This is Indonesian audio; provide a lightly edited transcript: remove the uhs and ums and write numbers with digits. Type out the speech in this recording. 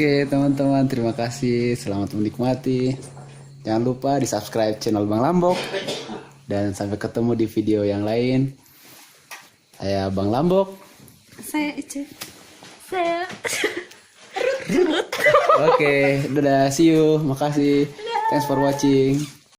Oke teman-teman, terima kasih. Selamat menikmati. Jangan lupa di subscribe channel Bang Lambok. Dan sampai ketemu di video yang lain. Saya Bang Lambok. Saya Ice. Saya Oke, dadah, see you. Makasih. Thanks for watching.